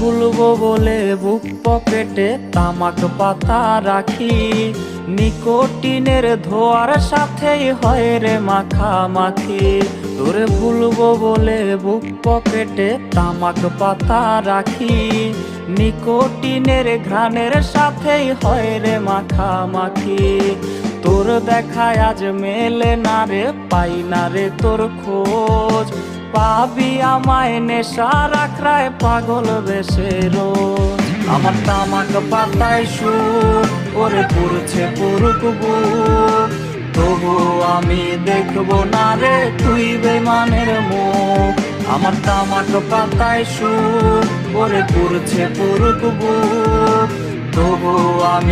ভুলবো বলে বুক পকেটে তামাক পাতা রাখি, নিকোটিনের ধোয়ার সাথেই হয় রে মাখামাখি। তোরে ভুলবো বলে বুক পকেটে তামাক পাতা রাখি, নিকোটিনের ঘ্রাণের সাথেই হয় রে মাখামাখি। তোর দেখায় আজ মেলে না রে, পাই না রে তোর খোঁজ, পাবি আমায় নেশার আখড়ায় পাগল বেশে রোজ। আমার তামাক পাতায় সুর ওরে পুরছে পুরুক বুক, তবু আমি দেখবো না রে তুই বেমানের মুখ। আমার তামাক পাতায় সুর ওরে পুরছে পুরুক বুক, তবু আমি